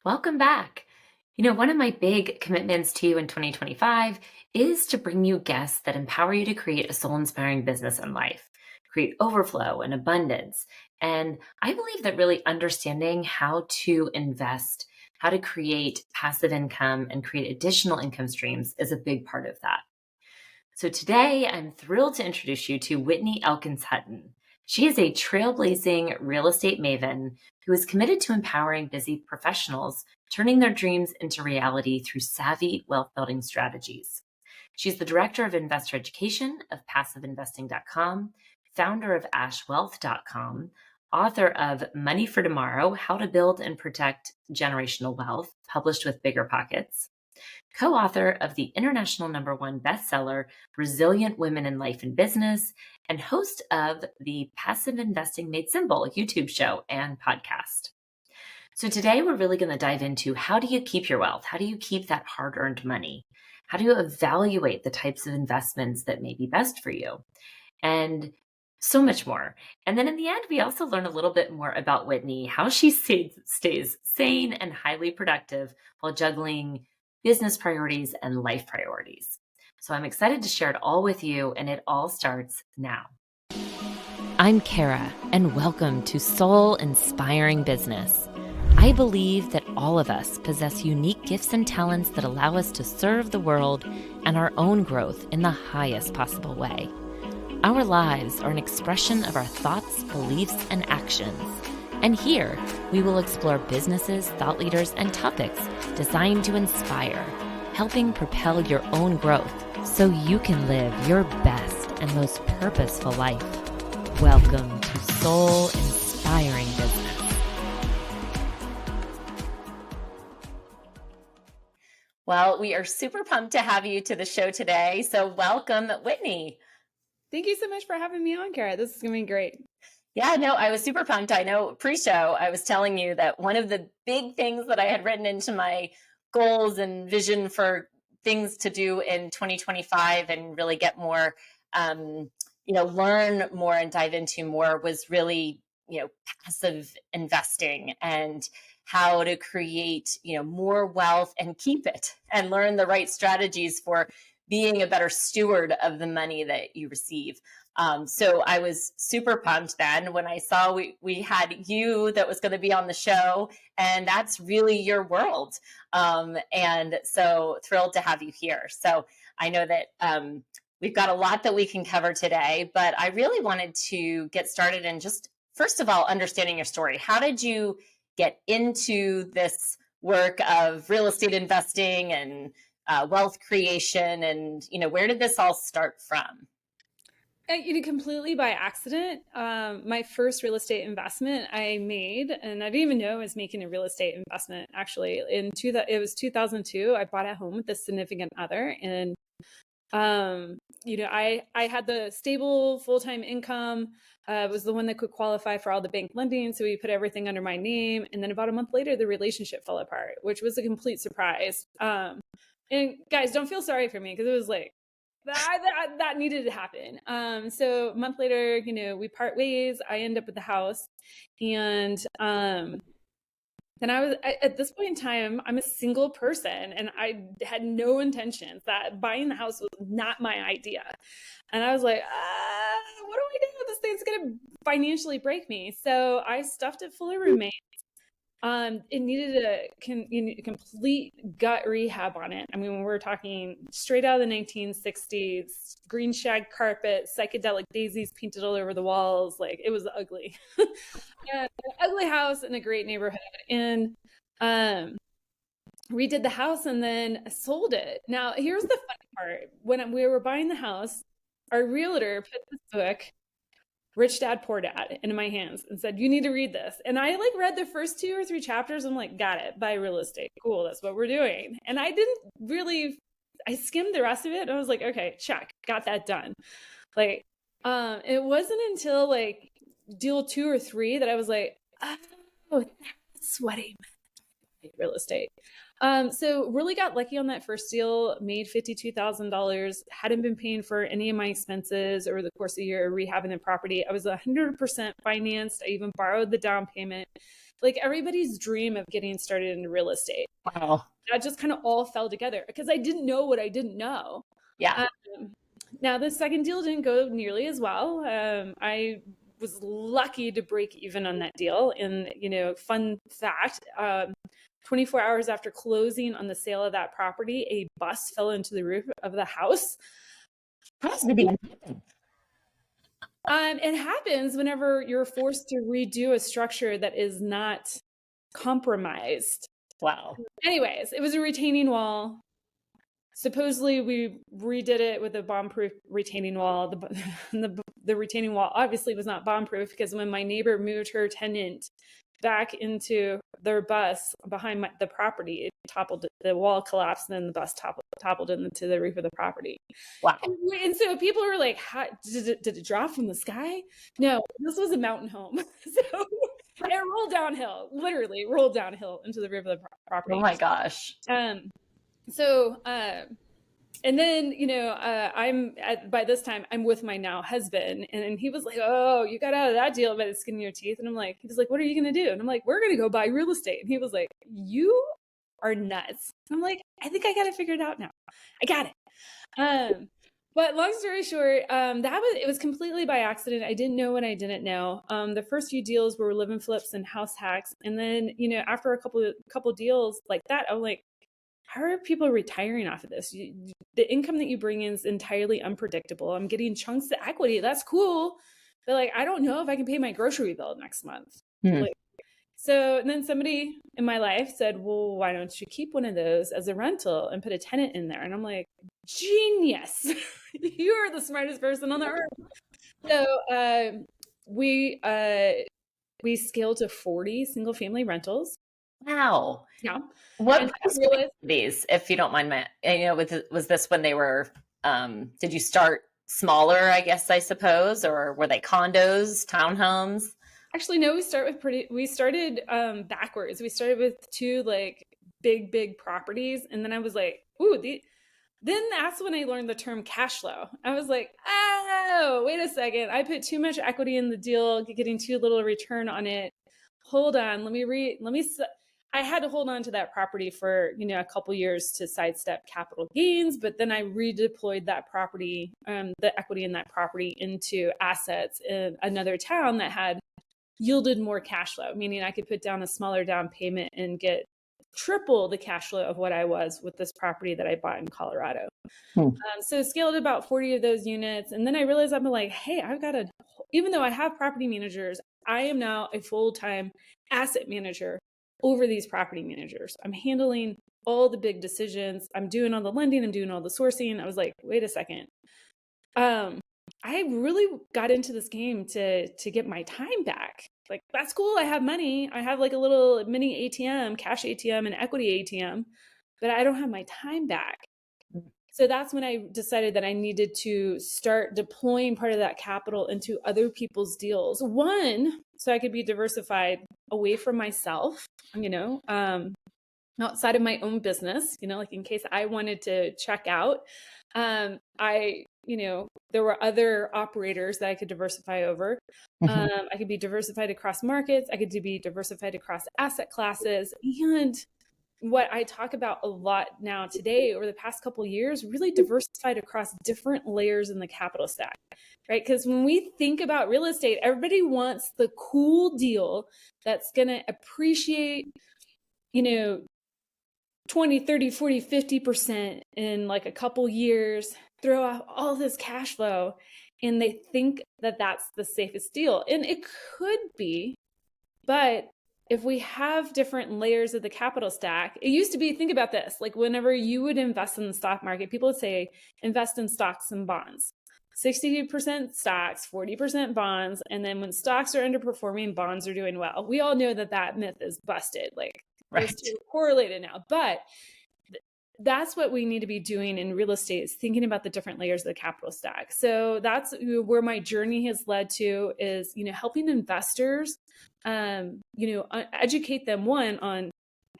Welcome back. One of my big commitments to you in 2025 is to bring you guests that empower you to create a soul inspiring business and life, create overflow and abundance. And I believe that really understanding how to invest, how to create passive income and create additional income streams is a big part of that. So today I'm thrilled to introduce you to Whitney Elkins Hutton. She is a trailblazing real estate maven who is committed to empowering busy professionals, turning their dreams into reality through savvy wealth building strategies. She's the director of investor education of passiveinvesting.com, founder of ashwealth.com, author of Money for Tomorrow: How to Build and Protect Generational Wealth, published with Bigger Pockets, co-author of the international #1 bestseller, Resilient Women in Life and Business, and host of the Passive Investing Made Simple YouTube show and podcast. So today we're really going to dive into how do you keep your wealth? How do you keep that hard-earned money? How do you evaluate the types of investments that may be best for you? And so much more. And then in the end, we also learn a little bit more about Whitney, how she stays sane and highly productive while juggling business priorities and life priorities. So I'm excited to share it all with you, and it all starts now. I'm Kara, and welcome to Soul Inspiring Business. I believe that all of us possess unique gifts and talents that allow us to serve the world and our own growth in the highest possible way. Our lives are an expression of our thoughts, beliefs, and actions. And here, we will explore businesses, thought leaders, and topics designed to inspire, helping propel your own growth so you can live your best and most purposeful life. Welcome to Soul Inspiring Business. Well, we are super pumped to have you to the show today. So welcome, Whitney. Thank you so much for having me on, Kara. This is going to be great. Yeah, no, I was super pumped. I know pre-show, I was telling you that one of the big things that I had written into my goals and vision for things to do in 2025 and really get more, learn more and dive into more was really, passive investing and how to create, more wealth and keep it and learn the right strategies for being a better steward of the money that you receive. So I was super pumped then when I saw we had you that was going to be on the show, and that's really your world. And so thrilled to have you here. So I know that we've got a lot that we can cover today, but I really wanted to get started in just, first of all, understanding your story. How did you get into this work of real estate investing and wealth creation, and where did this all start from? Completely by accident. My first real estate investment I made, and I didn't even know I was making a real estate investment. Actually, it was 2002. I bought a home with a significant other, and I had the stable full-time income. Was the one that could qualify for all the bank lending, so we put everything under my name. And then about a month later, the relationship fell apart, which was a complete surprise. And guys, don't feel sorry for me because it was like that needed to happen. So a month later, we part ways. I end up with the house, and then at this point in time, I'm a single person, and I had no intentions that buying the house was not my idea. And I was like, what do I do? This thing's gonna financially break me. So I stuffed it full of roommates. It needed a complete gut rehab on it. I mean, we're talking straight out of the 1960s, green shag carpet, psychedelic daisies painted all over the walls. Like, it was ugly. An ugly house in a great neighborhood. And redid the house and then sold it. Now, here's the funny part. When we were buying the house, our realtor put this book, Rich Dad, Poor Dad, into my hands and said, you need to read this. And I read the first 2 or 3 chapters. I'm like, got it, buy real estate. Cool, that's what we're doing. And I skimmed the rest of it. And I was like, okay, check, got that done. It wasn't until deal 2 or 3 that I was like, oh, that's what I meant, real estate. So really got lucky on that first deal, made $52,000, hadn't been paying for any of my expenses over the course of a year rehabbing the property. I was 100% financed. I even borrowed the down payment. like everybody's dream of getting started in real estate. Wow. That just kind of all fell together because I didn't know what I didn't know. Yeah. Now the second deal didn't go nearly as well. I was lucky to break even on that deal. And, fun fact, 24 hours after closing on the sale of that property, a bus fell into the roof of the house. It happens whenever you're forced to redo a structure that is not compromised. Wow. Anyways, it was a retaining wall. Supposedly we redid it with a bomb-proof retaining wall. The retaining wall obviously was not bomb-proof because when my neighbor moved her tenant back into their bus behind the property, it toppled, the wall collapsed, and then the bus toppled into the roof of the property. Wow. And so people were like, did it drop from the sky? No, this was a mountain home. So it rolled downhill, literally rolled downhill into the roof of the property. Oh my gosh. And then, by this time I'm with my now husband, and he was like, oh, you got out of that deal by the skin of your teeth. And I'm like, he was like, what are you going to do? And I'm like, we're going to go buy real estate. And he was like, you are nuts. And I'm like, I think I got it figured out now. I got it. But long story short, it was completely by accident. I didn't know what I didn't know. The first few deals were live and flips and house hacks. And then, after a couple deals like that, I'm like, how are people retiring off of this? The income that you bring in is entirely unpredictable. I'm getting chunks of equity. That's cool. But like, I don't know if I can pay my grocery bill next month. So then somebody in my life said, well, why don't you keep one of those as a rental and put a tenant in there? And I'm like, genius. You are the smartest person on the earth. So we scaled to 40 single family rentals. Wow. Yeah. What these, if you don't mind, Matt? Was this when they were, did you start smaller, I guess, I suppose, or were they condos, townhomes? Actually, no, we started backwards. We started with two like big properties. And then I was like, ooh, then that's when I learned the term cash flow. I was like, oh, wait a second. I put too much equity in the deal, getting too little return on it. Hold on. I had to hold on to that property for, a couple years to sidestep capital gains, but then I redeployed that property, the equity in that property into assets in another town that had yielded more cash flow, meaning I could put down a smaller down payment and get triple the cash flow of what I was with this property that I bought in Colorado. So scaled about 40 of those units. And then I realized I'm like, hey, even though I have property managers, I am now a full-time asset manager over these property managers. I'm handling all the big decisions. I'm doing all the lending. I'm doing all the sourcing. I was like, wait a second. I really got into this game to get my time back. Like, that's cool. I have money. I have like a little mini ATM, cash ATM and equity ATM, but I don't have my time back. So that's when I decided that I needed to start deploying part of that capital into other people's deals. One, so I could be diversified away from myself, outside of my own business, like in case I wanted to check out. There were other operators that I could diversify over. I could be diversified across markets. I could be diversified across asset classes. And what I talk about a lot now today, over the past couple of years, really diversified across different layers in the capital stack, right? Because when we think about real estate, everybody wants the cool deal that's going to appreciate, 20, 30, 40, 50% in like a couple years, throw out all this cash flow, and they think that that's the safest deal. And it could be, but if we have different layers of the capital stack, it used to be, think about this, like whenever you would invest in the stock market, people would say, invest in stocks and bonds. 60% stocks, 40% bonds. And then when stocks are underperforming, bonds are doing well. We all know that myth is busted. Like, those two are correlated now. But that's what we need to be doing in real estate, is thinking about the different layers of the capital stack. So that's where my journey has led to, is, helping investors, educate them, one, on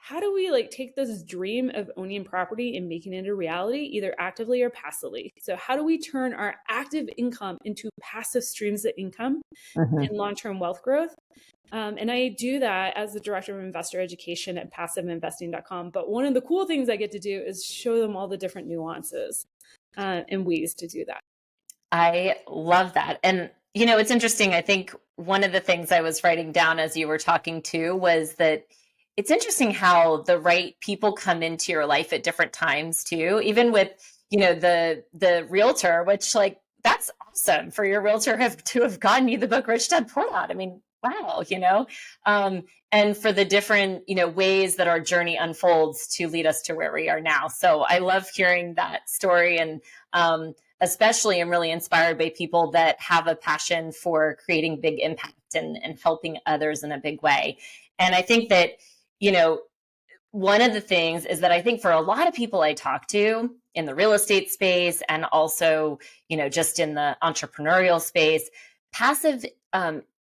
how do we like take this dream of owning property and making it a reality, either actively or passively? So how do we turn our active income into passive streams of income and long-term wealth growth? And I do that as the director of investor education at passiveinvesting.com. But one of the cool things I get to do is show them all the different nuances and ways to do that. I love that. And, it's interesting. I think one of the things I was writing down as you were talking too was that it's interesting how the right people come into your life at different times too, even with, the realtor, which like, that's awesome for your realtor to have gotten you the book Rich Dad Poor Dad. I mean, wow, and for the different, ways that our journey unfolds to lead us to where we are now. So I love hearing that story. And, especially I'm really inspired by people that have a passion for creating big impact and helping others in a big way. And I think that, one of the things is that I think for a lot of people I talk to in the real estate space and also, just in the entrepreneurial space, passive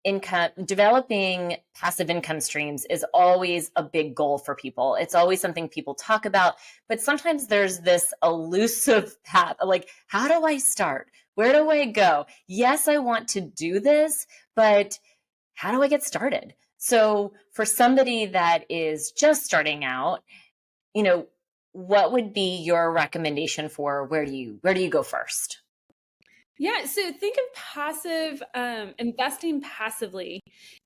income, developing passive income streams is always a big goal for people. It's always something people talk about, but sometimes there's this elusive path, like, how do I start? Where do I go? Yes, I want to do this, but how do I get started? So for somebody that is just starting out, what would be your recommendation for where do you go first? Yeah, so think of passive investing passively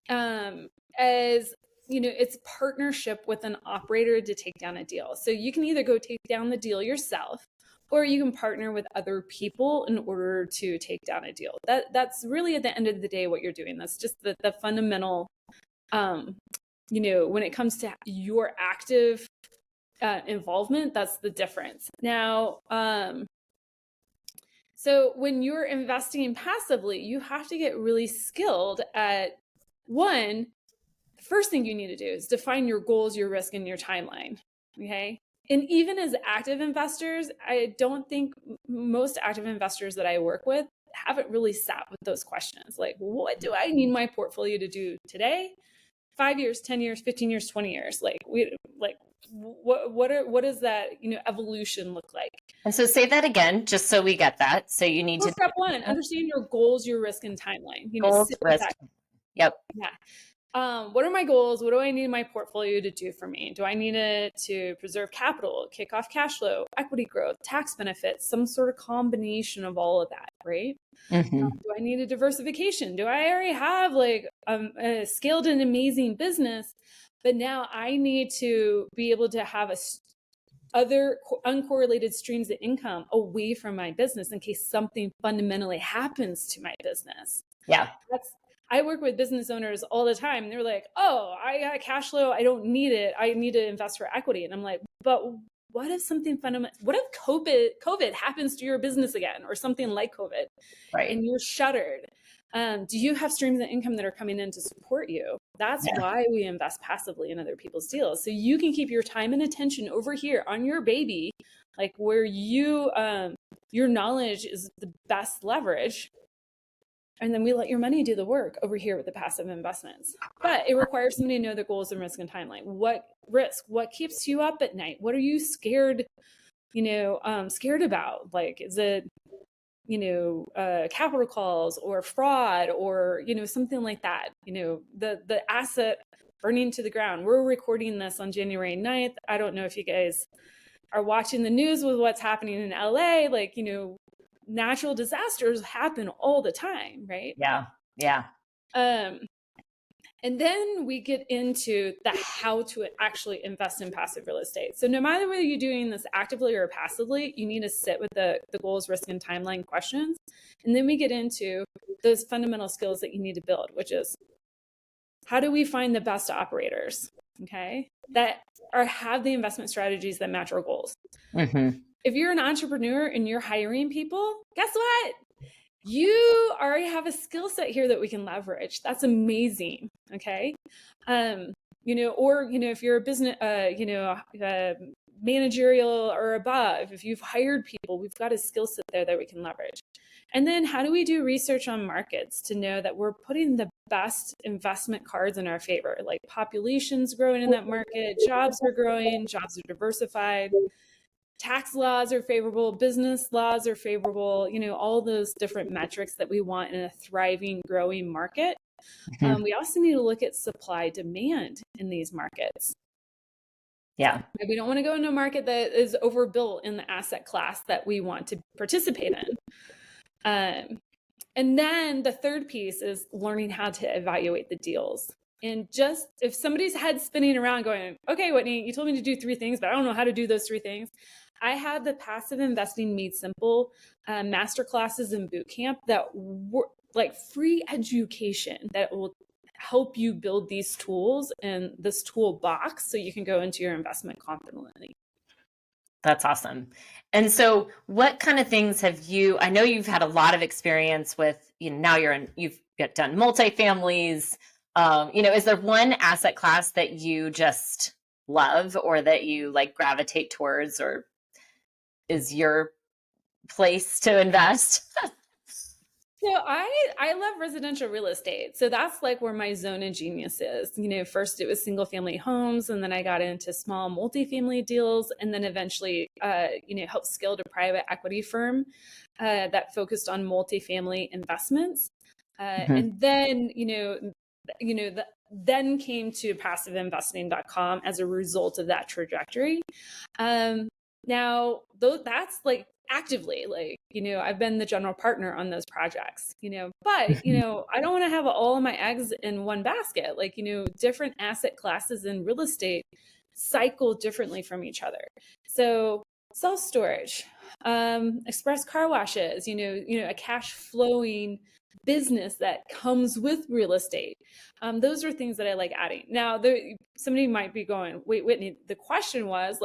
as it's partnership with an operator to take down a deal. So you can either go take down the deal yourself, or you can partner with other people in order to take down a deal. That's really at the end of the day what you're doing. That's just the fundamental. When it comes to your active involvement, that's the difference. Now, so when you're investing passively, you have to get really skilled at one. The first thing you need to do is define your goals, your risk, and your timeline. Okay. And even as active investors, I don't think most active investors that I work with haven't really sat with those questions. Like, what do I need my portfolio to do today? 5 years, 10 years, 15 years, 20 years. What does that, evolution look like? And so say that again, just so we get that. So you need to step one, understand your goals, your risk, and timeline. goals, risk. Yep. Yeah. What are my goals? What do I need my portfolio to do for me? Do I need it to preserve capital, kick off cash flow, equity growth, tax benefits, some sort of combination of all of that, right? Do I need a diversification? Do I already have like a scaled and amazing business, but now I need to be able to have other uncorrelated streams of income away from my business in case something fundamentally happens to my business? Yeah. I work with business owners all the time. They're like, oh, I got cash flow. I don't need it. I need to invest for equity. And I'm like, but what if something fundamental, what if COVID happens to your business again or something like COVID, right, and you're shuttered? Do you have streams of income that are coming in to support you? That's why we invest passively in other people's deals. So you can keep your time and attention over here on your baby, like where you, your knowledge is the best leverage. And then we let your money do the work over here with the passive investments. But it requires somebody to know the goals and risk and timeline. What risk? What keeps you up at night? What are you scared, scared about? Like, is it, capital calls or fraud or, something like that? The asset burning to the ground. We're recording this on January 9th. I don't know if you guys are watching the news with what's happening in LA. Like, natural disasters happen all the time, right? Yeah. And then we get into the how to actually invest in passive real estate. So no matter whether you're doing this actively or passively, you need to sit with the goals, risk, and timeline questions. And then we get into those fundamental skills that you need to build, which is how do we find the best operators, okay, that have the investment strategies that match our goals? If you're an entrepreneur and you're hiring people, guess what? You already have a skill set here that we can leverage. That's amazing. Okay. Or, if you're a business, managerial or above, if you've hired people, we've got a skill set there that we can leverage. And then how do we do research on markets to know that we're putting the best investment cards in our favor. Like population's growing in that market, jobs are growing, jobs are diversified, tax laws are favorable, business laws are favorable, all those different metrics that we want in a thriving, growing market. We also need to look at supply demand in these markets. Yeah. We don't want to go into a market that is overbuilt in the asset class that we want to participate in. And then the third piece is learning how to evaluate the deals. And just if somebody's head spinning around going, okay, Whitney, you told me to do 3 things, but I don't know how to do those 3 things. I have the Passive Investing Made Simple masterclasses and boot camp that were like free education that will help you build these tools and this toolbox so you can go into your investment confidently. That's awesome. And so what kind of things have I know you've had a lot of experience with, now you've done multifamilies. Is there one asset class that you just love or that you like gravitate towards or is your place to invest? So I love residential real estate. So that's like where my zone of genius is. First it was single family homes, and then I got into small multifamily deals, and then eventually, helped scale a private equity firm that focused on multifamily investments. And then, then came to passiveinvesting.com as a result of that trajectory. Now, that's like actively, I've been the general partner on those projects, but, I don't want to have all of my eggs in one basket. Different asset classes in real estate cycle differently from each other. So self-storage, express car washes, a cash flowing business that comes with real estate. Those are things that I like adding. Now, somebody might be going, wait, Whitney, the question was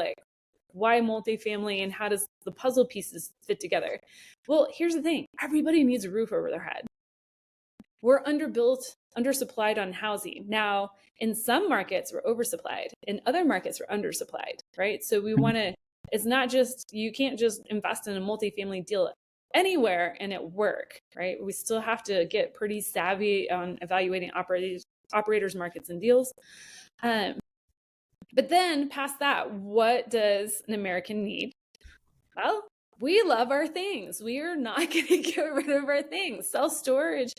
why multifamily and how does the puzzle pieces fit together? Well, here's the thing. Everybody needs a roof over their head. We're underbuilt, undersupplied on housing. Now, in some markets, we're oversupplied. In other markets, we're undersupplied, right? So we want to, it's not just, you can't just invest in a multifamily deal anywhere and it work, right? We still have to get pretty savvy on evaluating operators, markets, and deals. But then past that, what does an American need? Well, we love our things. We are not going to get rid of our things. Self-storage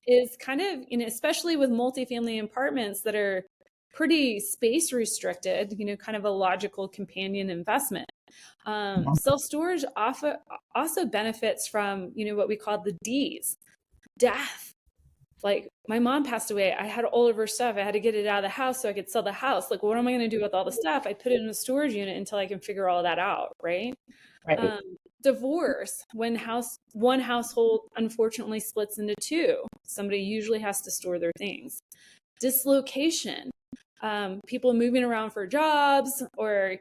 is kind of, especially with multifamily apartments that are pretty space restricted, kind of a logical companion investment. Self-storage also benefits from, what we call the Ds, death. Like my mom passed away. I had all of her stuff. I had to get it out of the house so I could sell the house. Like, what am I going to do with all the stuff? I put it in a storage unit until I can figure all that out. Right. Right. Divorce, when one household unfortunately splits into 2, somebody usually has to store their things. Dislocation, people moving around for jobs, or,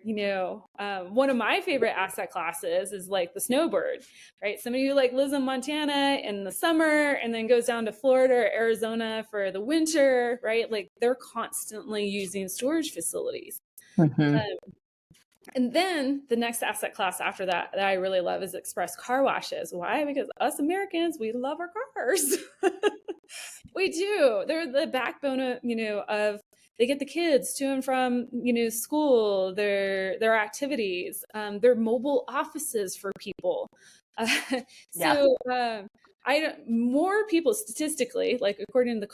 one of my favorite asset classes is like the snowbird, right? Somebody who lives in Montana in the summer and then goes down to Florida or Arizona for the winter, right? They're constantly using storage facilities. And then the next asset class after that I really love is express car washes. Why? Because us Americans, we love our cars. We do. They're the backbone of they get the kids to and from, school, their activities, their mobile offices for people. More people statistically, according to the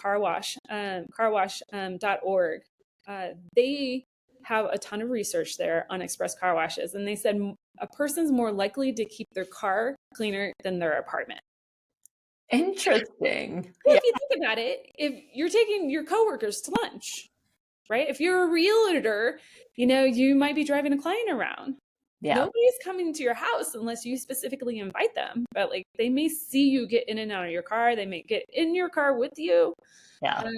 carwash.org, they have a ton of research there on express car washes. And they said a person's more likely to keep their car cleaner than their apartment. Interesting. Well, if you think about it, if you're taking your coworkers to lunch, right? If you're a realtor, you might be driving a client around. Yeah. Nobody's coming to your house unless you specifically invite them. But they may see you get in and out of your car. They may get in your car with you. Yeah.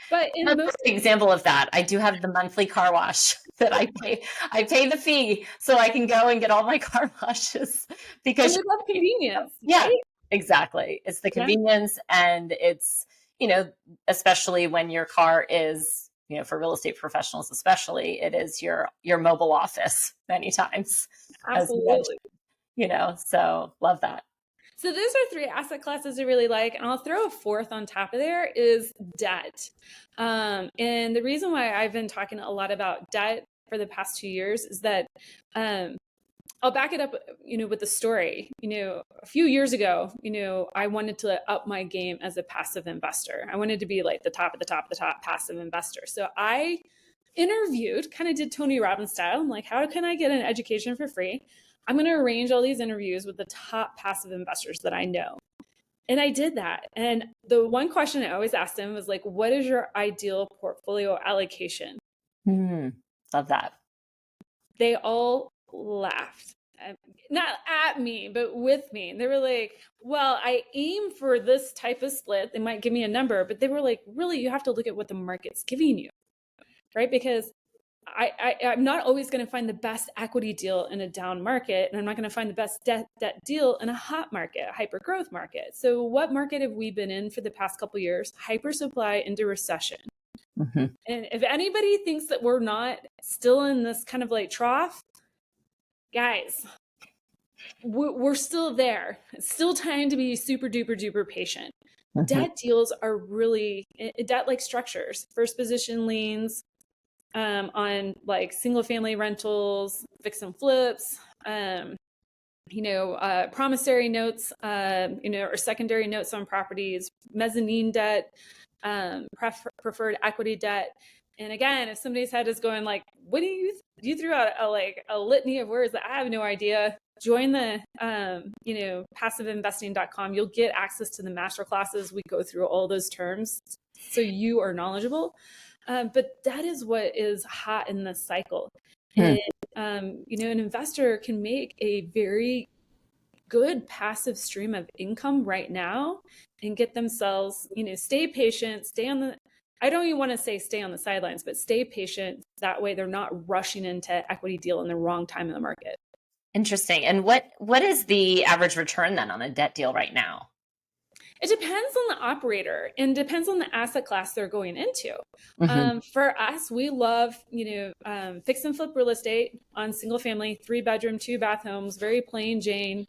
But in an example of that, I do have the monthly car wash that I pay. I pay the fee so I can go and get all my car washes because we love convenience. Yeah, right? Exactly. It's the convenience, and it's, especially when your car is, for real estate professionals, especially, it is your mobile office many times. Absolutely. So love that. So those are three asset classes I really like. And I'll throw a fourth on top of there is debt. And the reason why I've been talking a lot about debt for the past 2 years is that I'll back it up, with the story. A few years ago, I wanted to up my game as a passive investor. I wanted to be like the top of the top of the top passive investor. So I interviewed, kind of did Tony Robbins style. I'm like, how can I get an education for free? I'm going to arrange all these interviews with the top passive investors that I know. And I did that. And the one question I always asked them was like, what is your ideal portfolio allocation? Love that. They all laughed. Not at me, but with me. They were like, well, I aim for this type of split. They might give me a number, but they were like, really, you have to look at what the market's giving you, right? Because I'm not always going to find the best equity deal in a down market, and I'm not going to find the best debt deal in a hot market, a hyper growth market. So what market have we been in for the past couple of years? Hyper supply into recession. And if anybody thinks that we're not still in this kind of like trough, guys, we're still there. It's still time to be super duper duper patient. Debt deals are really debt like structures, first position liens, on like single family rentals, fix and flips, promissory notes, or secondary notes on properties, mezzanine debt, preferred equity debt. And again, if somebody's head is going like, what do you threw out a litany of words that I have no idea, join the, passiveinvesting.com. You'll get access to the master classes. We go through all those terms so you are knowledgeable. But that is what is hot in this cycle. And, an investor can make a very good passive stream of income right now and get themselves, stay patient, I don't even want to say stay on the sidelines, but stay patient. That way they're not rushing into equity deal in the wrong time in the market. Interesting. And what is the average return then on a debt deal right now? It depends on the operator and depends on the asset class they're going into. For us, we love, fix and flip real estate on single family, 3-bedroom, 2-bath homes, very plain Jane,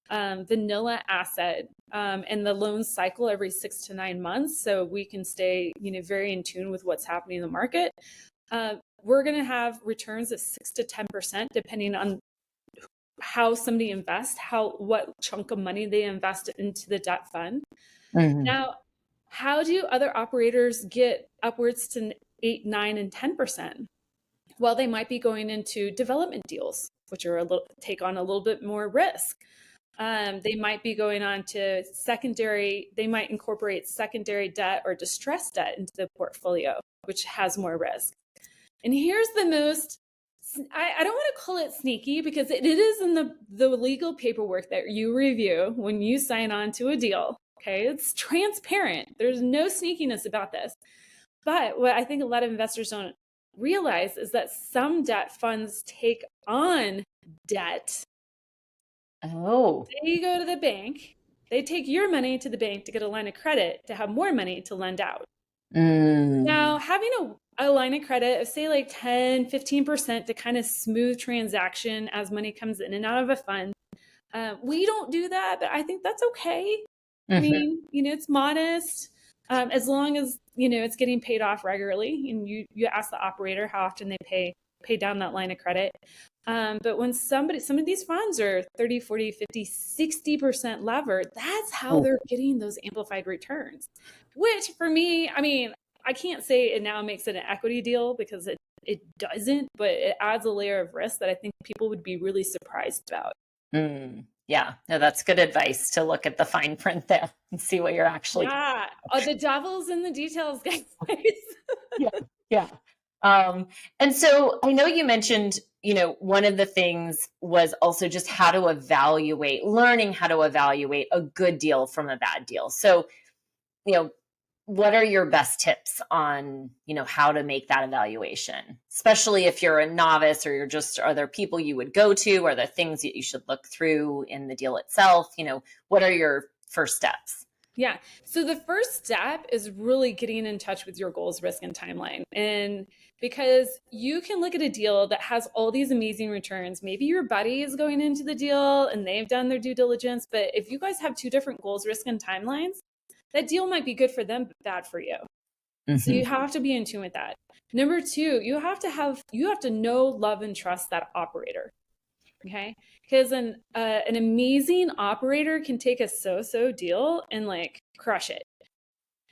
vanilla asset, and the loan cycle every 6 to 9 months. So we can stay, very in tune with what's happening in the market. We're going to have returns of 6 to 10%, depending on how somebody invests, what chunk of money they invest into the debt fund. Now, how do other operators get upwards to 8, 9, and 10%? Well, they might be going into development deals, which are take on a little bit more risk. They might be going on to they might incorporate secondary debt or distressed debt into the portfolio, which has more risk. And here's the most, I don't want to call it sneaky because it is in the legal paperwork that you review when you sign on to a deal. Okay, it's transparent. There's no sneakiness about this. But what I think a lot of investors don't realize is that some debt funds take on debt. Oh. They go to the bank. They take your money to the bank to get a line of credit to have more money to lend out. Now, having a line of credit of say like 10, 15% to kind of smooth transaction as money comes in and out of a fund. We don't do that, but I think that's okay. I mean, it's modest, as long as, it's getting paid off regularly and you ask the operator how often they pay down that line of credit. But when some of these funds are 30, 40, 50, 60% levered, that's how they're getting those amplified returns, which for me, I mean, I can't say it now makes it an equity deal because it doesn't, but it adds a layer of risk that I think people would be really surprised about. Yeah, no, that's good advice to look at the fine print there and see what you're actually. Yeah, the devil's in the details, guys. Yeah. And so I know you mentioned, one of the things was also just learning how to evaluate a good deal from a bad deal. So, what are your best tips on, how to make that evaluation, especially if you're a novice or are there people you would go to? Are there things that you should look through in the deal itself? What are your first steps? Yeah. So the first step is really getting in touch with your goals, risk, and timeline. And because you can look at a deal that has all these amazing returns. Maybe your buddy is going into the deal and they've done their due diligence, but if you guys have two different goals, risk and timelines, that deal might be good for them, but bad for you. So you have to be in tune with that. Number two, you have to know, love, and trust that operator. Okay. Because an amazing operator can take a so-so deal and like crush it.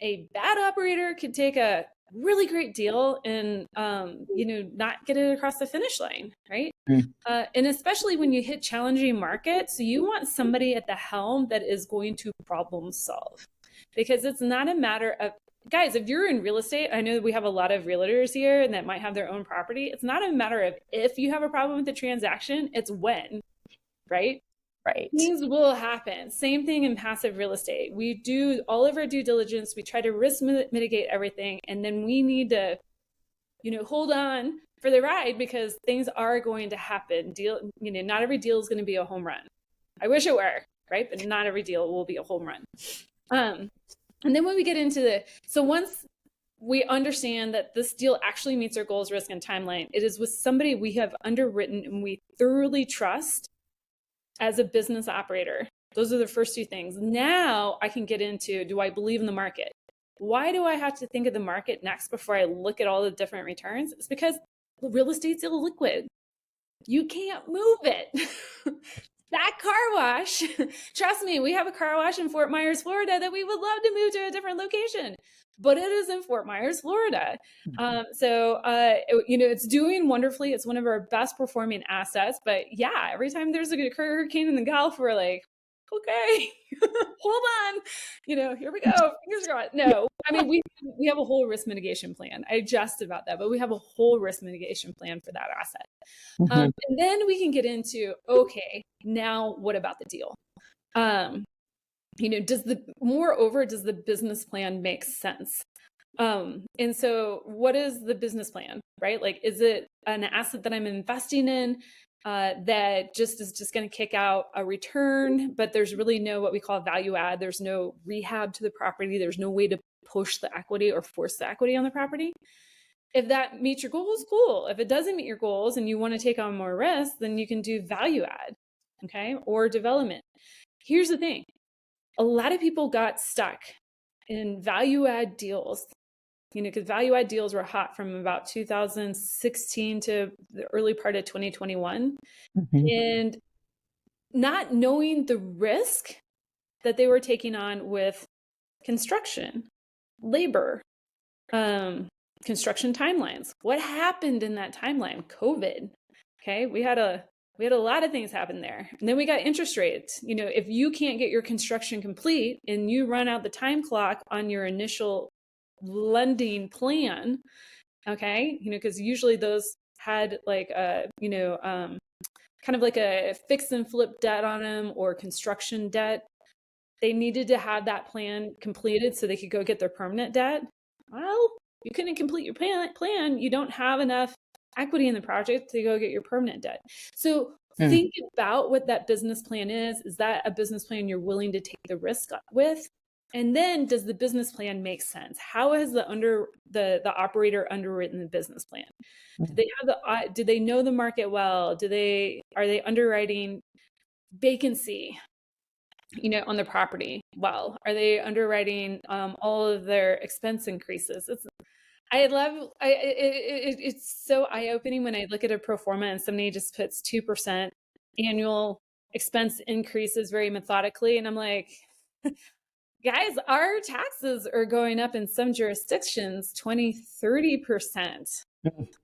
A bad operator could take a really great deal and not get it across the finish line, right? And especially when you hit challenging markets, you want somebody at the helm that is going to problem solve, because it's not a matter of, guys, if you're in real estate, I know that we have a lot of realtors here and that might have their own property. It's not a matter of if you have a problem with the transaction, it's when, right? Right. Things will happen. Same thing in passive real estate. We do all of our due diligence. We try to risk mitigate everything. And then we need to, hold on for the ride, because things are going to happen. Not every deal is going to be a home run. I wish it were, right? But not every deal will be a home run. And then when we get into so once we understand that this deal actually meets our goals, risk, and timeline, it is with somebody we have underwritten and we thoroughly trust as a business operator. Those are the first two things. Now I can get into, do I believe in the market? Why do I have to think of the market next before I look at all the different returns? It's because real estate's illiquid. You can't move it. That car wash, trust me, we have a car wash in Fort Myers, Florida that we would love to move to a different location, but it is in Fort Myers, Florida. It's doing wonderfully. It's one of our best performing assets, but yeah, every time there's a hurricane in the Gulf, we're like, okay, hold on, here we go. Fingers crossed. No, I mean, we have a whole risk mitigation plan. I jest about that, but we have a whole risk mitigation plan for that asset. And then we can get into, okay, now what about the deal? Does the business plan make sense? And so what is the business plan, right? Like, is it an asset that I'm investing in that is just going to kick out a return, but there's really no, what we call value add. There's no rehab to the property. There's no way to push the equity or force the equity on the property. If that meets your goals, cool. If it doesn't meet your goals and you want to take on more risk, then you can do value add, okay, or development. Here's the thing. A lot of people got stuck in value add deals, because value add deals were hot from about 2016 to the early part of 2021. And not knowing the risk that they were taking on with construction, labor, construction timelines. What happened in that timeline? COVID. Okay. We had a lot of things happen there. And then we got interest rates. If you can't get your construction complete and you run out the time clock on your initial lending plan, okay, because usually those had like kind of like a fix and flip debt on them or construction debt. They needed to have that plan completed so they could go get their permanent debt. Well, you couldn't complete your plan. You don't have enough equity in the project to go get your permanent debt. So think about what that business plan is. Is that a business plan you're willing to take the risk with? And then, does the business plan make sense? How has the operator underwritten the business plan? Do they know the market well? Are they underwriting vacancy, on the property well? Are they underwriting all of their expense increases? It's so eye-opening when I look at a pro forma and somebody just puts 2% annual expense increases very methodically, and I'm like, guys, our taxes are going up in some jurisdictions 20-30%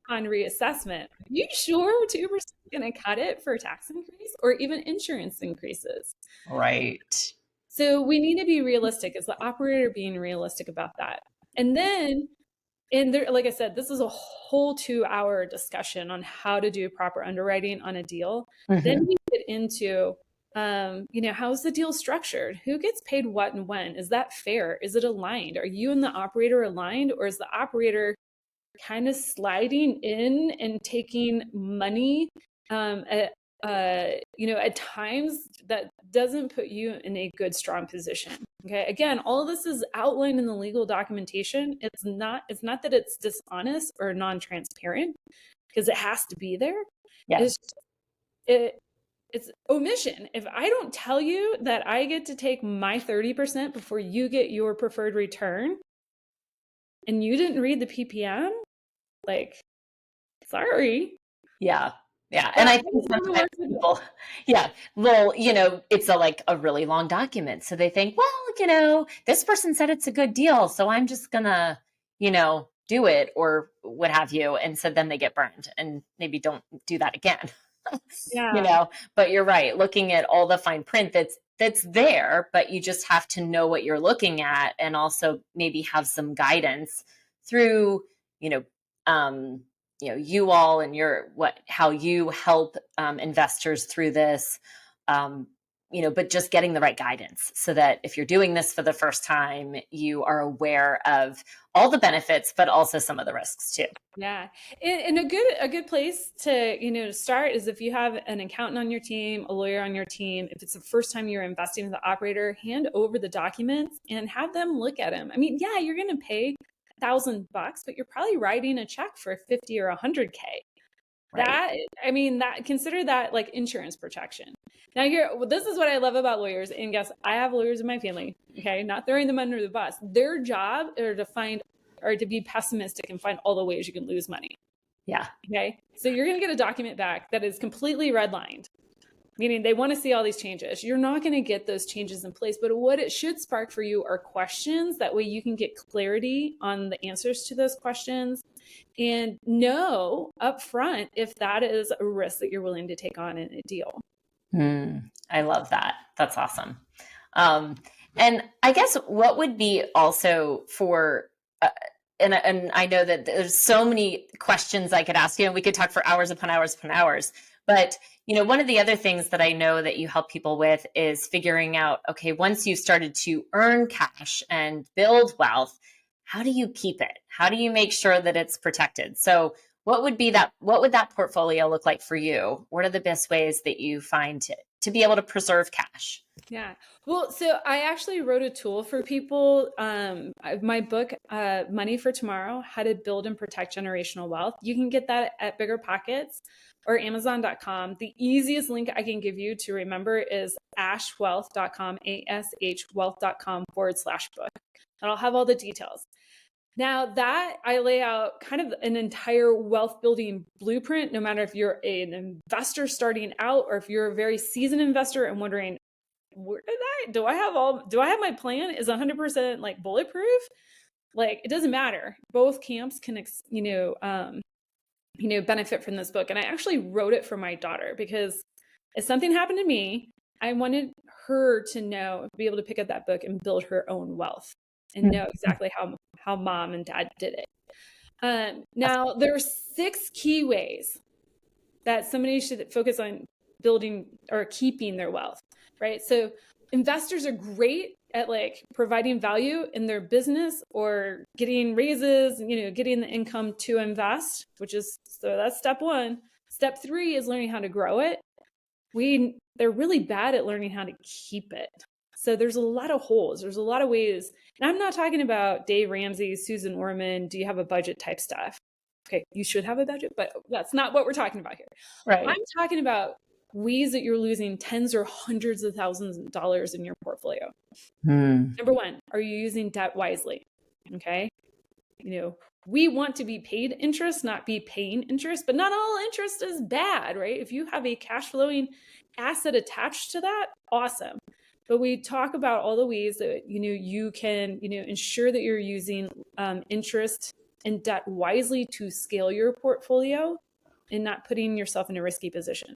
on reassessment. Are you sure 2% is going to cut it for tax increase or even insurance increases? Right. So we need to be realistic. Is the operator being realistic about that? And then, like I said, this is a whole 2-hour discussion on how to do proper underwriting on a deal. Then we get into how is the deal structured? Who gets paid what and when? Is that fair? Is it aligned? Are you and the operator aligned, or is the operator kind of sliding in and taking money at times that doesn't put you in a good, strong position. Okay. Again, all of this is outlined in the legal documentation. It's not that it's dishonest or non-transparent, because it has to be there. Yeah. It's it it's omission. If I don't tell you that I get to take my 30% before you get your preferred return, and you didn't read the PPM, like, sorry. Yeah. Yeah. But And I I think just wanna sometimes work with you. people, yeah, well, it's a really long document. So they think, well, this person said it's a good deal. So I'm just gonna, do it or what have you. And so then they get burned and maybe don't do that again. you Yeah. know, but you're right. Looking at all the fine print that's there, but you just have to know what you're looking at and also maybe have some guidance through, you know, um, you all and how you help investors through this. Um, but just getting the right guidance so that if you're doing this for the first time, you are aware of all the benefits, but also some of the risks too. Yeah. And a good place to start is if you have an accountant on your team, a lawyer on your team. If it's the first time you're investing with the operator, hand over the documents and have them look at them. I mean, yeah, you're going to pay $1,000, but you're probably writing a check for 50 or 100K. Right. Consider that like insurance protection. Now this is what I love about lawyers, and guess I have lawyers in my family. Okay. Not throwing them under the bus. Their job are to be pessimistic and find all the ways you can lose money. Yeah. Okay. So you're going to get a document back that is completely redlined, meaning they want to see all these changes. You're not going to get those changes in place, but what it should spark for you are questions. That way you can get clarity on the answers to those questions and know upfront if that is a risk that you're willing to take on in a deal. I love that. That's awesome. And I guess what would be also for, and I know that there's so many questions I could ask you, and we could talk for hours upon hours upon hours. But one of the other things that I know that you help people with is figuring out, okay, once you started to earn cash and build wealth, how do you keep it? How do you make sure that it's protected? So what would that portfolio look like for you? What are the best ways that you find to be able to preserve cash? Yeah. Well, so I actually wrote a tool for people. My book, Money for Tomorrow, How to Build and Protect Generational Wealth. You can get that at Bigger Pockets or Amazon.com. The easiest link I can give you to remember is ashwealth.com, ashwealth.com/book. And I'll have all the details. Now that I lay out kind of an entire wealth building blueprint, no matter if you're an investor starting out or if you're a very seasoned investor and wondering, do I have my plan is 100% like bulletproof? Like, it doesn't matter. Both camps can, benefit from this book. And I actually wrote it for my daughter because if something happened to me, I wanted her to be able to pick up that book and build her own wealth and know exactly how mom and dad did it. Now, there are 6 key ways that somebody should focus on building or keeping their wealth, right? So investors are great at like providing value in their business or getting raises, getting the income to invest, so that's step 1. Step 3 is learning how to grow it. They're really bad at learning how to keep it. So there's a lot of holes. There's a lot of ways. And I'm not talking about Dave Ramsey, Susan Orman, do you have a budget type stuff? Okay, you should have a budget, but that's not what we're talking about here. Right. I'm talking about ways that you're losing tens or hundreds of thousands of dollars in your portfolio. Number 1, are you using debt wisely? Okay. We want to be paid interest, not be paying interest, but not all interest is bad, right? If you have a cash flowing asset attached to that, awesome. But we talk about all the ways that, you can, ensure that you're using interest and debt wisely to scale your portfolio and not putting yourself in a risky position.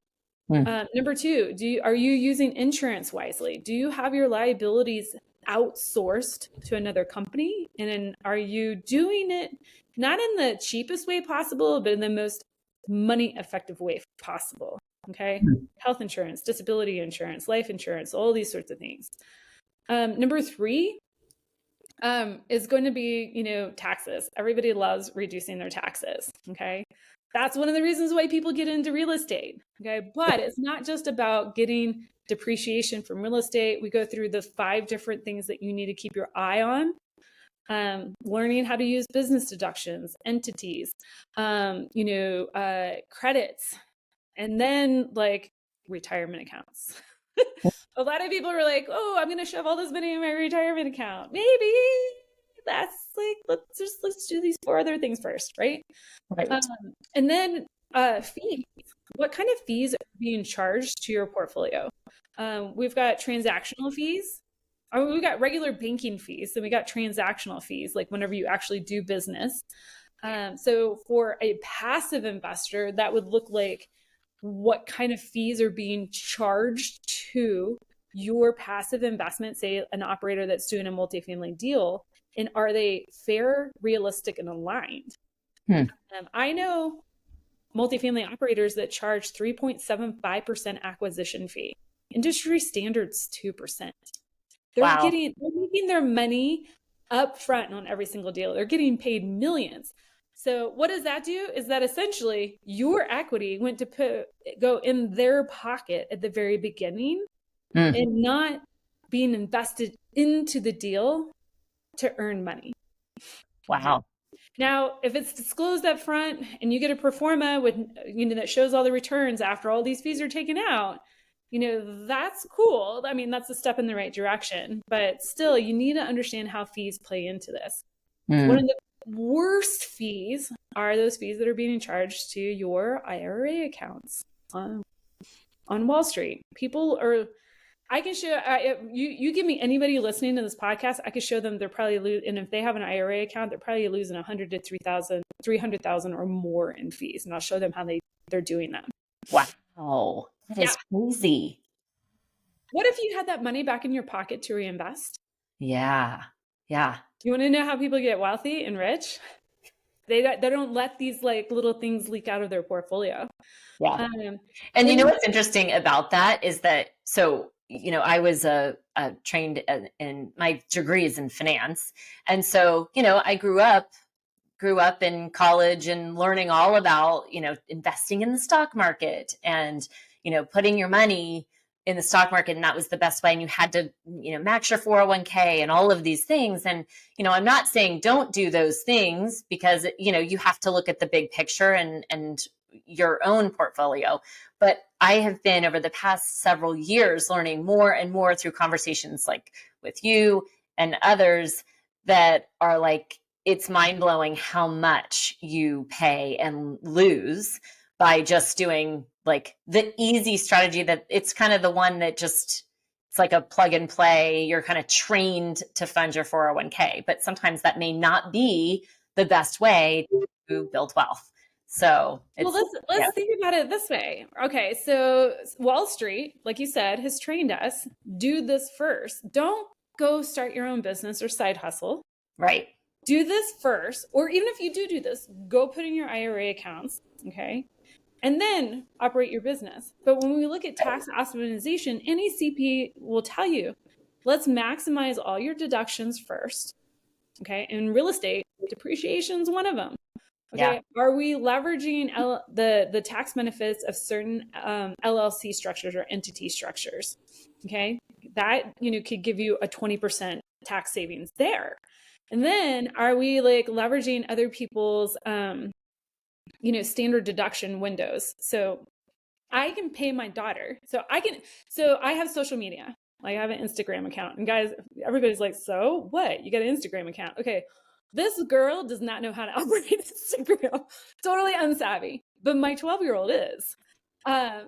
Number 2, are you using insurance wisely? Do you have your liabilities outsourced to another company? And then are you doing it not in the cheapest way possible, but in the most money effective way possible? Okay. Health insurance, disability insurance, life insurance, all these sorts of things. Number 3 is going to be, taxes. Everybody loves reducing their taxes. Okay. That's one of the reasons why people get into real estate. Okay. But it's not just about getting depreciation from real estate. We go through the 5 different things that you need to keep your eye on. Learning how to use business deductions, entities, credits, and then like retirement accounts. A lot of people are like, oh, I'm going to shove all this money in my retirement account. Maybe that's like, let's do these 4 other things first, right? Right. And then fees. What kind of fees are being charged to your portfolio? We've got transactional fees. I mean, we got regular banking fees, and we got transactional fees, like whenever you actually do business. So for a passive investor, that would look like what kind of fees are being charged to your passive investment, say an operator that's doing a multifamily deal, and are they fair, realistic, and aligned? I know multifamily operators that charge 3.75% acquisition fee. Industry standards 2%. They're Wow. making their money up front on every single deal. They're getting paid millions. So what does that do? Is that essentially your equity went to go in their pocket at the very beginning and not being invested into the deal to earn money. Wow. Now, if it's disclosed up front and you get a pro forma with, that shows all the returns after all these fees are taken out, that's cool. I mean, that's a step in the right direction, but still you need to understand how fees play into this. One of the worst fees are those fees that are being charged to your IRA accounts on Wall Street. I can show you give me anybody listening to this podcast, I could show them they're probably and if they have an IRA account, they're probably losing 100 to 300,000 or more in fees, and I'll show them how they're doing that. Wow, that is crazy. What if you had that money back in your pocket to reinvest? Yeah. You want to know how people get wealthy and rich? They don't let these like little things leak out of their portfolio. Yeah. And what's interesting about that is that, so, I was trained in my degree is in finance. And so, I grew up in college and learning all about, investing in the stock market and, putting your money in the stock market. And that was the best way. And you had to, max your 401k and all of these things. And, I'm not saying don't do those things because, you have to look at the big picture and your own portfolio. But I have been over the past several years learning more and more through conversations like with you and others that are like, it's mind blowing how much you pay and lose by just doing like the easy strategy that it's kind of the one that just, it's like a plug and play. You're kind of trained to fund your 401k, but sometimes that may not be the best way to build wealth. So let's think about it this way. Okay, so Wall Street, like you said, has trained us, do this first. Don't go start your own business or side hustle. Right. Do this first, or even if you do this, go put in your IRA accounts, okay? And then operate your business. But when we look at tax optimization, any CPA will tell you, let's maximize all your deductions first, okay? In real estate, depreciation is one of them. Okay. Yeah. Are we leveraging the tax benefits of certain LLC structures or entity structures? Okay. That, could give you a 20% tax savings there. And then are we like leveraging other people's, standard deduction windows? So I can pay my daughter. So I have social media. Like I have an Instagram account, and guys, everybody's like, so what? You got an Instagram account. Okay. This girl does not know how to operate Instagram. Totally unsavvy. But my 12-year-old is.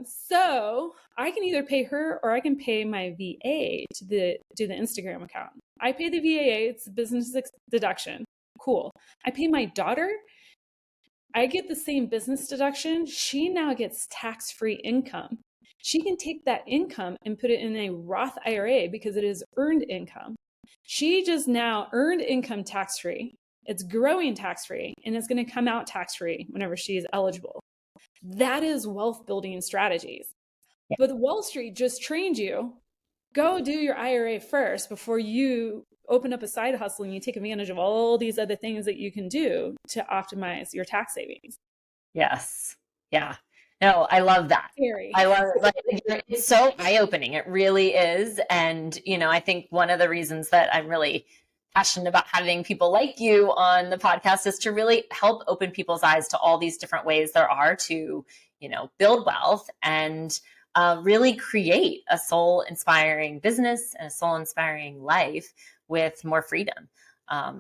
So I can either pay her or I can pay my VA to do the Instagram account. I pay the VA, it's a business deduction. Cool. I pay my daughter, I get the same business deduction. She now gets tax-free income. She can take that income and put it in a Roth IRA because it is earned income. She just now earned income tax-free. It's growing tax-free, and it's going to come out tax-free whenever she is eligible. That is wealth building strategies. Yeah. But Wall Street just trained you, go do your IRA first before you open up a side hustle and you take advantage of all these other things that you can do to optimize your tax savings. Yes. Yeah. No, I love that. Scary. I love it. Like, it's so eye-opening. It really is. And, I think one of the reasons that I'm really passionate about having people like you on the podcast is to really help open people's eyes to all these different ways there are to, build wealth and really create a soul inspiring business and a soul inspiring life with more freedom.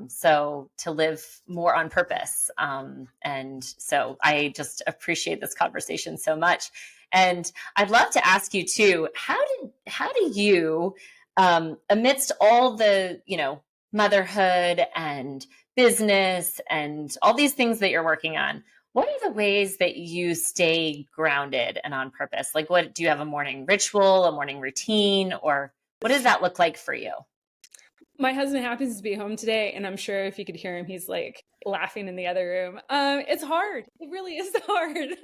So to live more on purpose. And so I just appreciate this conversation so much. And I'd love to ask you too, how do you, amidst all the, motherhood and business and all these things that you're working on, what are the ways that you stay grounded and on purpose? Like, what do you have, a morning ritual, a morning routine, or what does that look like for you? My husband happens to be home today, and I'm sure if you could hear him, he's like laughing in the other room. It's hard. It really is hard.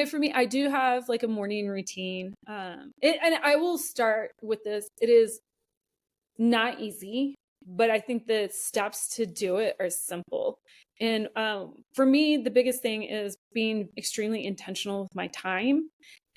For me, I do have like a morning routine. And I will start with this. It is not easy, but I think the steps to do it are simple. And for me, the biggest thing is being extremely intentional with my time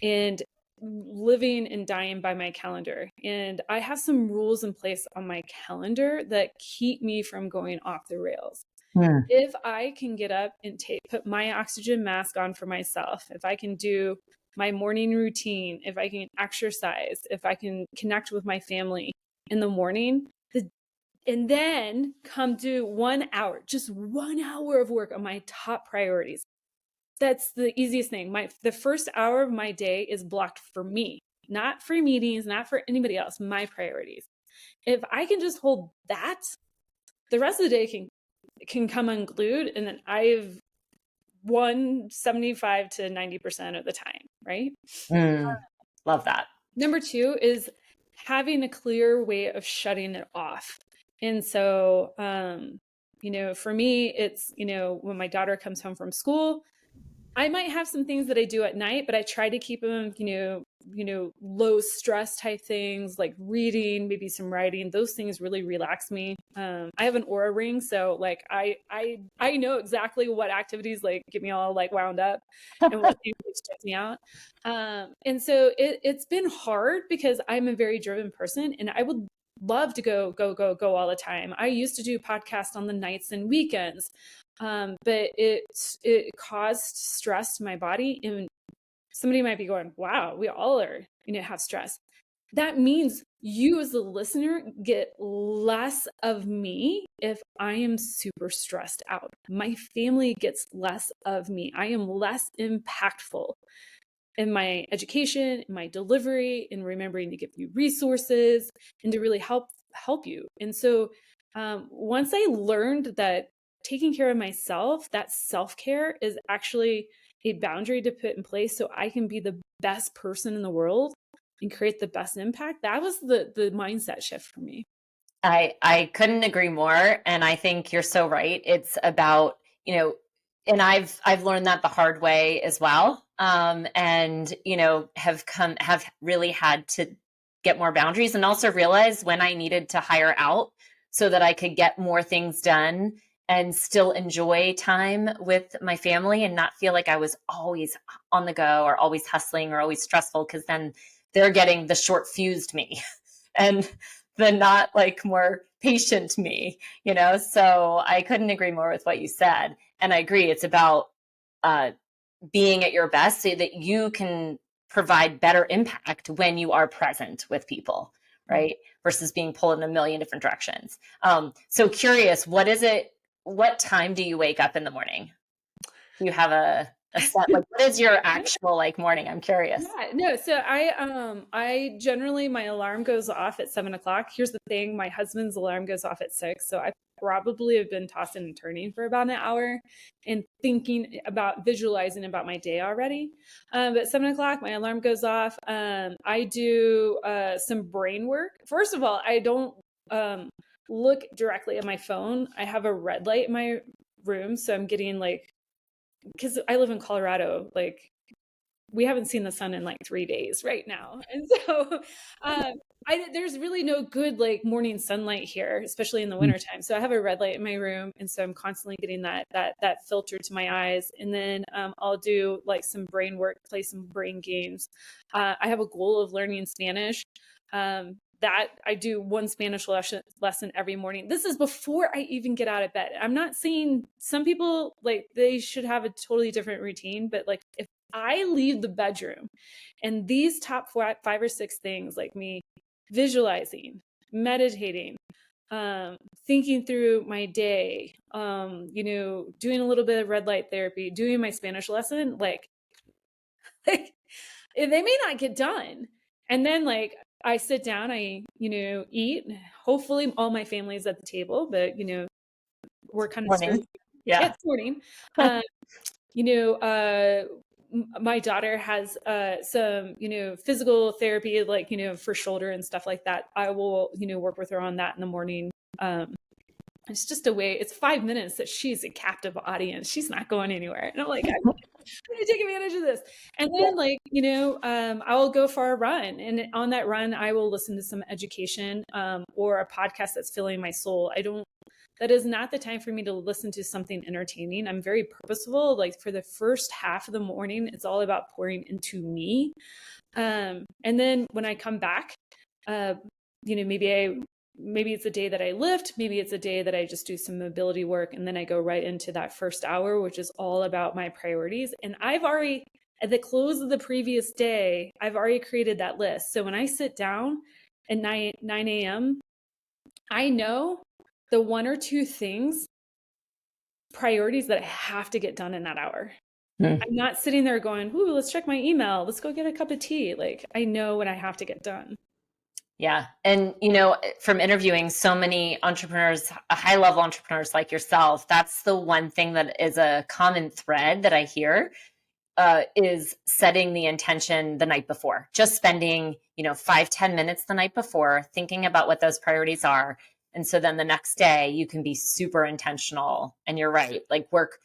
and living and dying by my calendar. And I have some rules in place on my calendar that keep me from going off the rails. Hmm. If I can get up and put my oxygen mask on for myself, if I can do my morning routine, if I can exercise, if I can connect with my family in the morning, and then come do 1 hour, just 1 hour of work on my top priorities. That's the easiest thing. The first hour of my day is blocked for me, not for meetings, not for anybody else, my priorities. If I can just hold that, the rest of the day can come unglued, and then I've won 75 to 90% of the time, right? Love that. Number two is having a clear way of shutting it off. And so, for me, it's, when my daughter comes home from school, I might have some things that I do at night, but I try to keep them, low stress type things like reading, maybe some writing. Those things really relax me. I have an aura ring, so like I know exactly what activities like get me all like wound up and what things like, stress me out. And so it's been hard because I'm a very driven person, and I would love to go all the time. I used to do podcasts on the nights and weekends. But it caused stress to my body. And somebody might be going, wow, we all are, have stress. That means you as the listener get less of me if I am super stressed out. My family gets less of me. I am less impactful in my education, in my delivery, in remembering to give you resources and to really help you. And so once I learned that taking care of myself, that self-care is actually a boundary to put in place so I can be the best person in the world and create the best impact. That was the mindset shift for me. I couldn't agree more. And I think you're so right. It's about, and I've learned that the hard way as well. And, have really had to get more boundaries and also realize when I needed to hire out so that I could get more things done and still enjoy time with my family and not feel like I was always on the go or always hustling or always stressful, because then they're getting the short fused me and the not like more patient me, So I couldn't agree more with what you said. And I agree. It's about being at your best so that you can provide better impact when you are present with people, right? Versus being pulled in a million different directions. So curious, what time do you wake up in the morning? Do you have a set, like what is your actual like morning? I'm curious. Yeah, no, so I generally, my alarm goes off at 7 o'clock. Here's the thing, my husband's alarm goes off at 6. So I probably have been tossing and turning for about an hour and thinking about visualizing about my day already. But 7 o'clock, my alarm goes off. I do some brain work. First of all, I don't look directly at my phone. I have a red light in my room. So I'm getting like, because I live in Colorado, like we haven't seen the sun in like 3 days right now. And so there's really no good like morning sunlight here, especially in the wintertime. So I have a red light in my room. And so I'm constantly getting that filter to my eyes. And then I'll do like some brain work, play some brain games. I have a goal of learning Spanish. That I do one Spanish lesson every morning. This is before I even get out of bed. I'm not saying some people like they should have a totally different routine, but like if I leave the bedroom and these top 5 or 6 things, like me visualizing, meditating, thinking through my day, doing a little bit of red light therapy, doing my Spanish lesson, like they may not get done. And then like I sit down, I, eat. Hopefully all my family is at the table, but, we're kind of Morning. Yeah. It's morning. My daughter has some, physical therapy, like, for shoulder and stuff like that. I will, work with her on that in the morning. It's just a way, it's 5 minutes that she's a captive audience. She's not going anywhere. And I'm like, I'm going to take advantage of this. And then like, I will go for a run. And on that run, I will listen to some education or a podcast that's filling my soul. That is not the time for me to listen to something entertaining. I'm very purposeful. Like for the first half of the morning, it's all about pouring into me. And then when I come back, maybe it's a day that I lift, maybe it's a day that I just do some mobility work. And then I go right into that first hour, which is all about my priorities. And I've already, at the close of the previous day, I've already created that list. So when I sit down at 9 a.m., I know the 1 or 2 things, priorities that I have to get done in that hour. I'm not sitting there going, ooh, let's check my email. Let's go get a cup of tea. Like I know what I have to get done. Yeah. And, from interviewing so many entrepreneurs, high level entrepreneurs like yourself, that's the one thing that is a common thread that I hear is setting the intention the night before, just spending, 5-10 minutes the night before thinking about what those priorities are. And so then the next day you can be super intentional. And you're right, like work,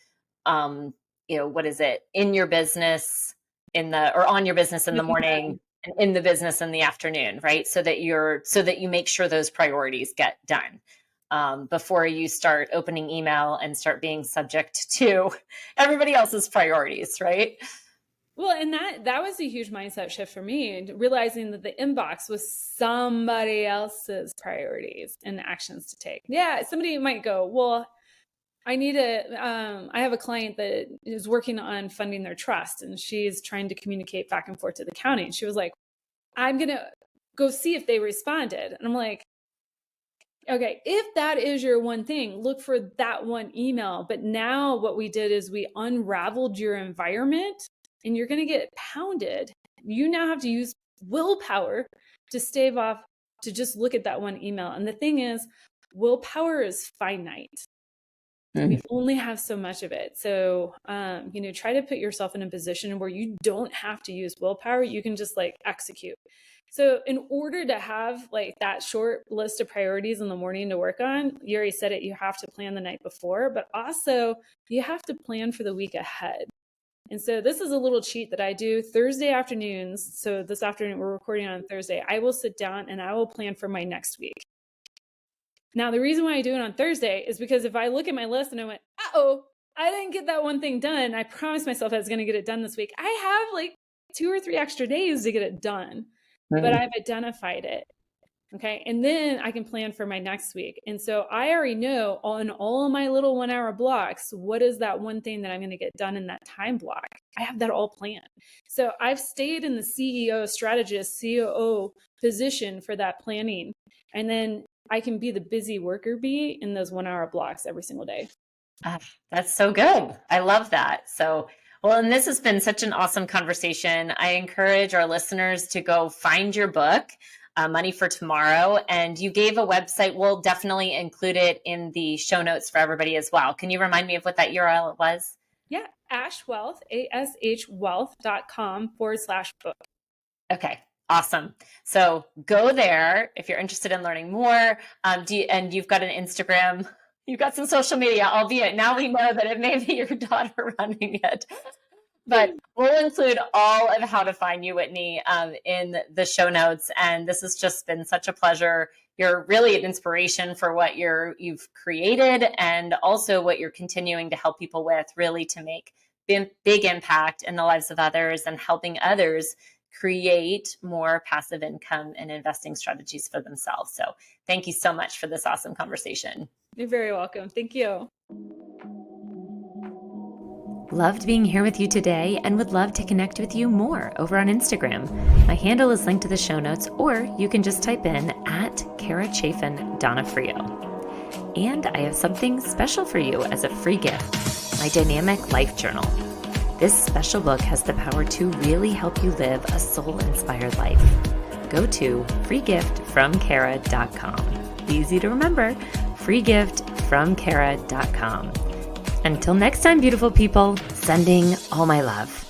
what is it? In your business or on your business in the morning and in the business in the afternoon, right? So that you make sure those priorities get done before you start opening email and start being subject to everybody else's priorities, right? Well, and that was a huge mindset shift for me, realizing that the inbox was somebody else's priorities and actions to take. Yeah, somebody might go, well, I have a client that is working on funding their trust, and she's trying to communicate back and forth to the county. And she was like, I'm going to go see if they responded. And I'm like, okay, if that is your one thing, look for that one email. But now what we did is we unraveled your environment, and you're going to get pounded. You now have to use willpower to stave off, to just look at that one email. And the thing is, willpower is finite. We only have so much of it. So, try to put yourself in a position where you don't have to use willpower. You can just like execute. So in order to have like that short list of priorities in the morning to work on, you already said it, you have to plan the night before, but also you have to plan for the week ahead. And so this is a little cheat that I do Thursday afternoons. So this afternoon, we're recording on Thursday. I will sit down and I will plan for my next week. Now, the reason why I do it on Thursday is because if I look at my list and I went, uh-oh, I didn't get that one thing done. I promised myself I was going to get it done this week. I have like 2 or 3 extra days to get it done, but I've identified it. Okay. And then I can plan for my next week. And so I already know on all my little 1 hour blocks, what is that one thing that I'm going to get done in that time block? I have that all planned. So I've stayed in the CEO, strategist, COO position for that planning. And then I can be the busy worker bee in those 1 hour blocks every single day. That's so good. I love that. So, well, and this has been such an awesome conversation. I encourage our listeners to go find your book, Money for Tomorrow. And you gave a website. We'll definitely include it in the show notes for everybody as well. Can you remind me of what that URL was? Yeah, ashwealth, ashwealth.com/book. Okay. Awesome. So go there if you're interested in learning more. And you've got an Instagram, you've got some social media, albeit now we know that it may be your daughter running it. But we'll include all of how to find you, Whitney, in the show notes. And this has just been such a pleasure. You're really an inspiration for what you've created and also what you're continuing to help people with, really to make big impact in the lives of others and helping others create more passive income and investing strategies for themselves. So thank you so much for this awesome conversation. You're very welcome. Thank you. Loved being here with you today and would love to connect with you more over on Instagram. My handle is linked to the show notes, or you can just type in @Chaffin Donofrio. And I have something special for you as a free gift, my dynamic life journal. This special book has the power to really help you live a soul-inspired life. Go to freegiftfromkara.com. Easy to remember, freegiftfromkara.com. Until next time, beautiful people, sending all my love.